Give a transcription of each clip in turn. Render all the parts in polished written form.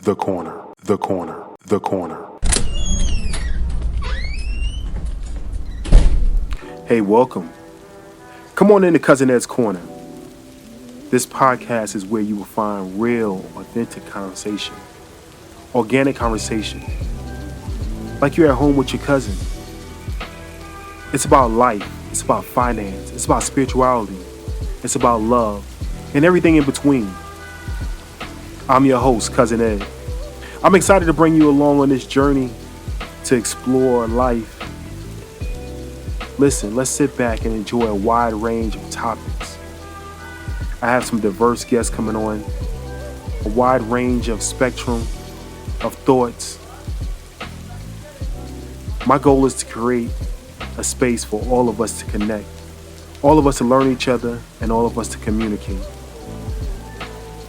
The corner, the corner, the corner. Hey, welcome. Come on into Cousin Ed's Corner. This podcast is where you will find real, authentic conversation, organic conversation, like you're at home with your cousin. It's about life, it's about finance, it's about spirituality, it's about love, and everything in between. I'm your host, Cousin Ed. I'm excited to bring you along on this journey to explore life. Listen, let's sit back and enjoy a wide range of topics. I have some diverse guests coming on, a wide range of spectrum of thoughts. My goal is to create a space for all of us to connect, all of us to learn each other, and all of us to communicate.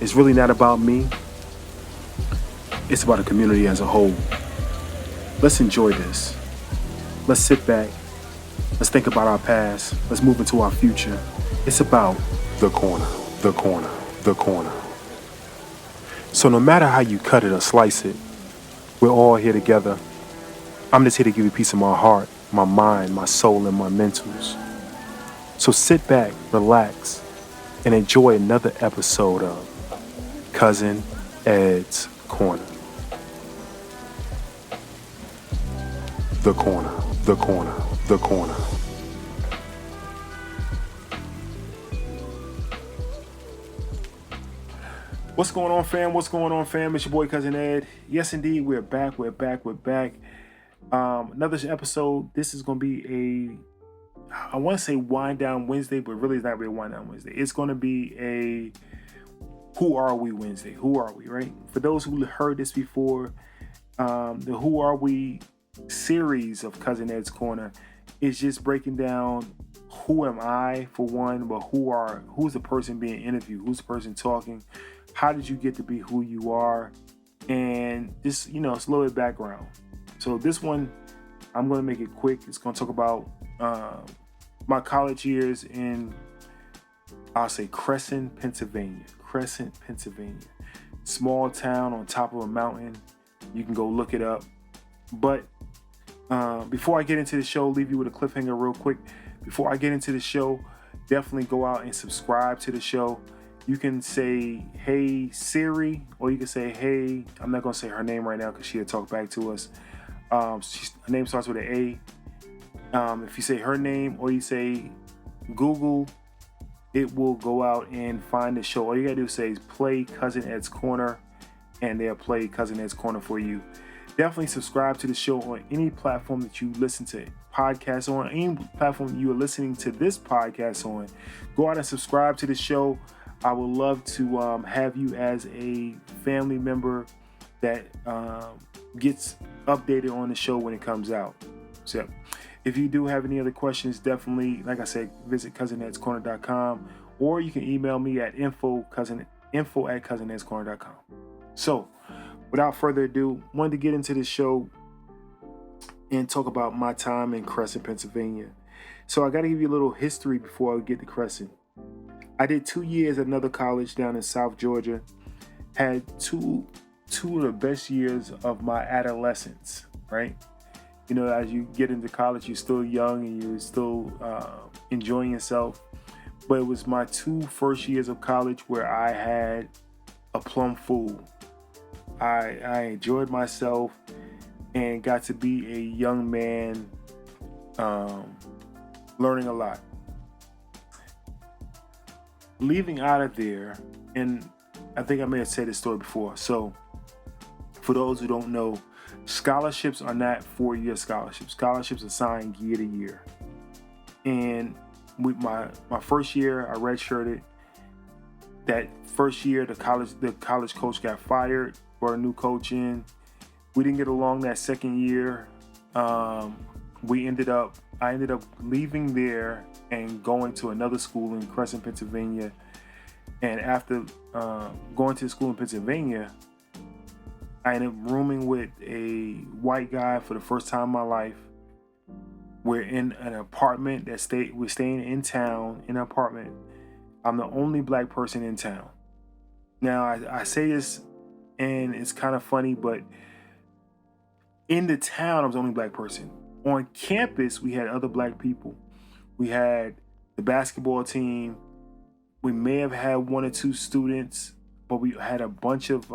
It's really not about me. It's about the community as a whole. Let's enjoy this. Let's sit back. Let's think about our past. Let's move into our future. It's about the corner, the corner, the corner. So no matter how you cut it or slice it, we're all here together. I'm just here to give you a piece of my heart, my mind, my soul, and my mentals. So sit back, relax, and enjoy another episode of Cousin Ed's Corner. The corner, the corner, the corner. What's going on, fam? What's going on, fam? It's your boy, Cousin Ed. Yes, indeed, we're back. Another episode. This is going to be I want to say wind down Wednesday, but really it's not really wind down Wednesday. It's going to be a Who Are We Wednesday. Who are we, right? For those who heard this before, the Who Are We series of Cousin Ed's Corner is just breaking down who am I, for one, but who's the person being interviewed, who's the person talking, how did you get to be who you are, and just, it's a little bit of background. So this one, I'm going to make it quick. It's going to talk about my college years in, I'll say, Crescent, Pennsylvania. Small town on top of a mountain. You can go look it up. But before I get into the show, leave you with a cliffhanger real quick. Before I get into the show, definitely go out and subscribe to the show. You can say, hey, Siri, or you can say, hey, I'm not going to say her name right now because she'll talk back to us. Her name starts with an A. If you say her name or you say Google, it will go out and find the show. All you got to do is say, play Cousin Ed's Corner, and they'll play Cousin Ed's Corner for you. Definitely subscribe to the show on any platform that you listen to podcasts on, any platform you are listening to this podcast on. Go out and subscribe to the show. I would love to have you as a family member that gets updated on the show when it comes out. So if you do have any other questions, definitely, like I said, visit cousinedscorner.com, or you can email me at info@cousinedscorner.com. So without further ado, wanted to get into this show and talk about my time in Crescent, Pennsylvania. So I got to give you a little history before I get to Crescent. I did 2 years at another college down in South Georgia. Had two of the best years of my adolescence, right? As you get into college, you're still young and you're still enjoying yourself. But it was my 2 first years of college where I had a plum fool. I enjoyed myself and got to be a young man, learning a lot. Leaving out of there, and I think I may have said this story before. So, for those who don't know, scholarships are not 4-year scholarships. Scholarships are signed year to year. And with my first year, I redshirted. That first year, the college coach got fired for a new coach in. We didn't get along that second year. I ended up leaving there and going to another school in Crescent, Pennsylvania. And after going to the school in Pennsylvania, I ended up rooming with a white guy for the first time in my life. We're in an apartment we're staying in town in an apartment. I'm the only black person in town. Now, I say this and it's kind of funny, but in the town, I was the only black person. On campus, we had other black people. We had the basketball team. We may have had one or two students, but we had a bunch of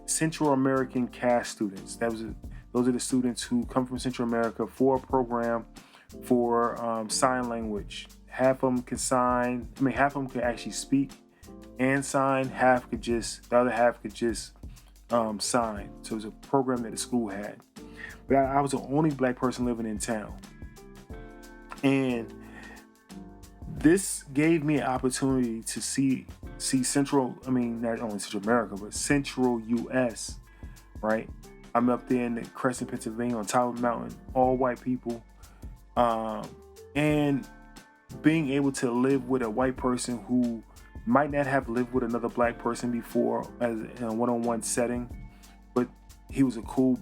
Central American cast students. Those are the students who come from Central America for a program for sign language. Half of them can sign. Half of them could actually speak and sign. The other half could just sign. So it was a program that the school had. But I was the only black person living in town. And this gave me an opportunity to see not only Central America, but Central US, right? I'm up there in the Crescent, Pennsylvania, on top of the mountain, all white people. And being able to live with a white person who might not have lived with another black person before as in a one-on-one setting, but he was a cool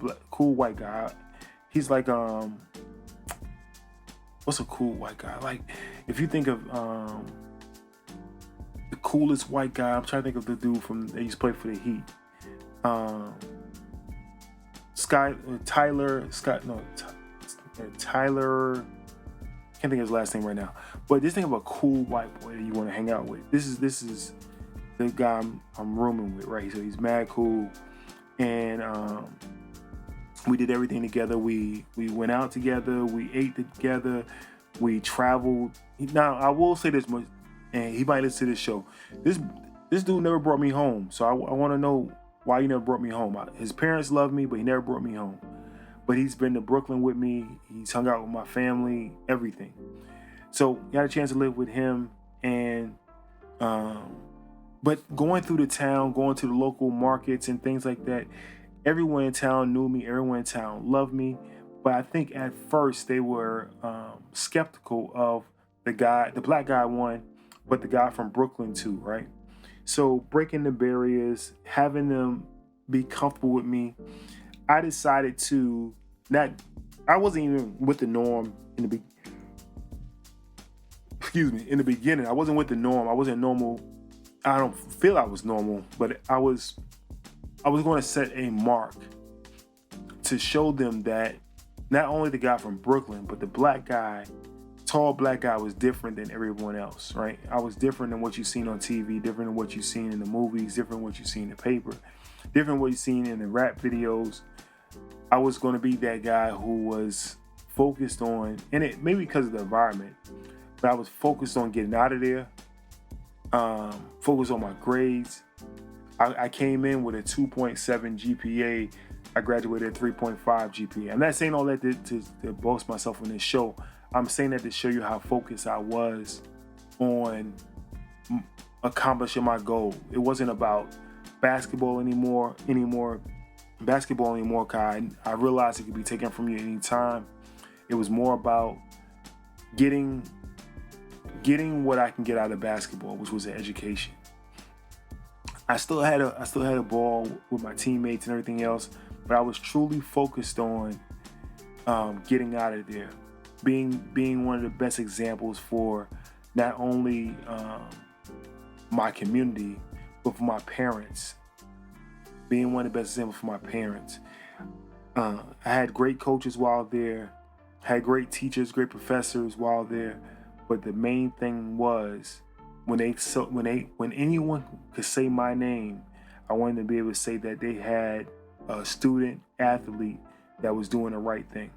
white guy. He's like, what's a cool white guy? Like, if you think of the coolest white guy, I'm trying to think of the dude that used to play for the Heat. Tyler, can't think of his last name right now. But just think of a cool white boy that you want to hang out with. This is the guy I'm rooming with, right? So he's mad cool, and we did everything together. We went out together. We ate together. We traveled. Now I will say this much, and he might listen to this show. This dude never brought me home, so I want to know why he never brought me home. His parents love me, but he never brought me home. But he's been to Brooklyn with me. He's hung out with my family, everything. So got a chance to live with him, and but going through the town, going to the local markets and things like that, everyone in town knew me. Everyone in town loved me. But I think at first they were skeptical of the black guy one, but the guy from Brooklyn too, right? So breaking the barriers, having them be comfortable with me, I decided to I wasn't even with the norm in the beginning. I wasn't with the norm. I wasn't normal. I don't feel I was normal, but I was going to set a mark to show them that not only the guy from Brooklyn, but the tall black guy was different than everyone else, right? I was different than what you've seen on TV, different than what you've seen in the movies, different than what you've seen in the paper, different than what you've seen in the rap videos. I was going to be that guy who was focused on, and it maybe because of the environment, but I was focused on getting out of there, focused on my grades. I came in with a 2.7 GPA. I graduated at 3.5 GPA. I'm not saying all that to boast myself on this show. I'm saying that to show you how focused I was on accomplishing my goal. It wasn't about basketball anymore. Cause I realized it could be taken from you anytime. It was more about getting what I can get out of basketball, which was an education. I still had a ball with my teammates and everything else, but I was truly focused on getting out of there, being one of the best examples for not only my community, but for my parents. Being one of the best examples for my parents. I had great coaches while there, had great teachers, great professors while there, but the main thing was when anyone could say my name, I wanted to be able to say that they had a student athlete that was doing the right thing.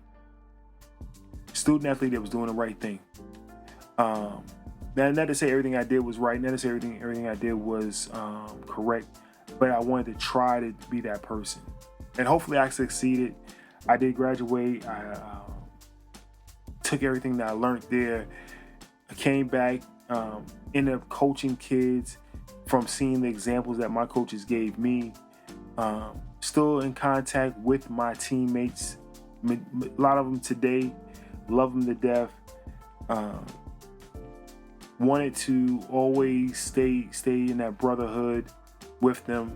Not to say everything I did was right, not to say everything I did was correct, but I wanted to try to be that person. And hopefully I succeeded. I did graduate. I took everything that I learned there. I came back, ended up coaching kids from seeing the examples that my coaches gave me. Still in contact with my teammates. A lot of them today. Love them to death. Wanted to always stay in that brotherhood with them,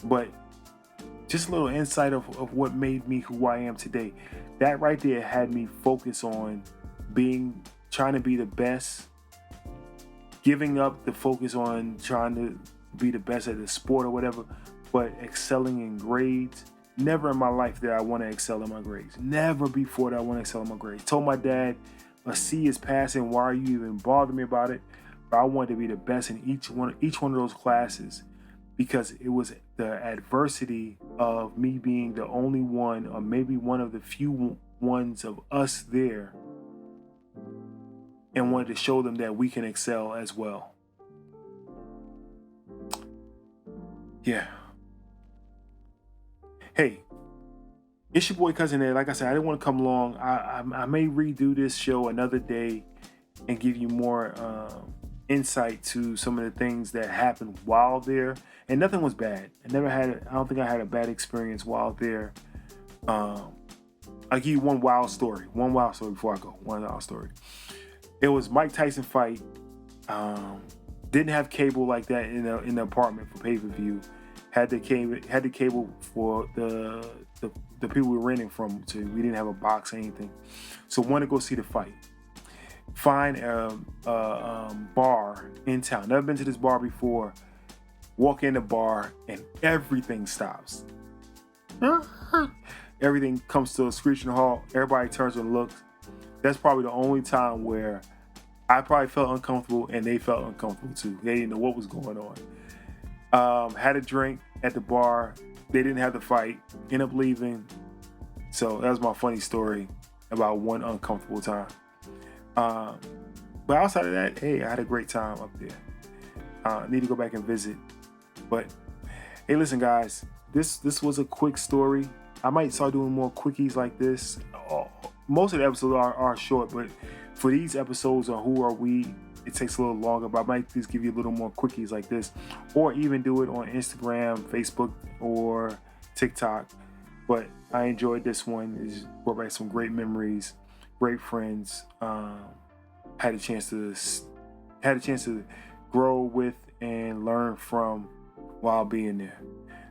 but just a little insight of what made me who I am today. That right there had me focus on trying to be the best, giving up the focus on trying to be the best at the sport or whatever, but excelling in grades, never in my life did I want to excel in my grades. Never before did I want to excel in my grades. Told my dad, a C is passing, why are you even bothering me about it? But I wanted to be the best in each one of those classes, because it was the adversity of me being the only one, or maybe one of the few ones of us there, and wanted to show them that we can excel as well. Yeah. Hey, it's your boy Cousin Ed. Like I said, I didn't want to come along. I may redo this show another day and give you more insight to some of the things that happened while there. And nothing was bad. I don't think I had a bad experience while there. I'll give you one wild story before I go. One wild story. It was Mike Tyson fight. Didn't have cable like that in the apartment for pay-per-view. Had the cable for the people we were renting from. So we didn't have a box or anything. So wanted to go see the fight. Find a bar in town. Never been to this bar before. Walk in the bar and everything stops. Everything comes to a screeching halt. Everybody turns and looks. That's probably the only time where I probably felt uncomfortable and they felt uncomfortable too. They didn't know what was going on. Had a drink at the bar. They didn't have the fight. Ended up leaving. So that was my funny story about one uncomfortable time. But outside of that, hey, I had a great time up there. Need to go back and visit. But hey, listen, guys, this was a quick story. I might start doing more quickies like this. Most of the episodes are short, but for these episodes on Who Are We, it takes a little longer. But I might just give you a little more quickies like this, or even do it on Instagram, Facebook, or TikTok. But I enjoyed this one. It brought back some great memories, great friends. Had a chance to grow with and learn from while being there.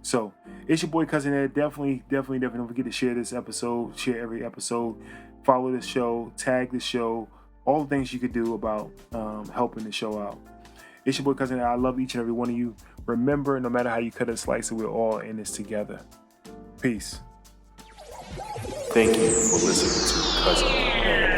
So it's your boy Cousin Ed. Definitely don't forget to share this episode. Share every episode. Follow the show. Tag the show. All the things you could do about helping the show out. It's your boy Cousin Ed. I love each and every one of you. Remember, no matter how you cut and slice it, we're all in this together. Peace. Thank you for listening to Cousin Ed.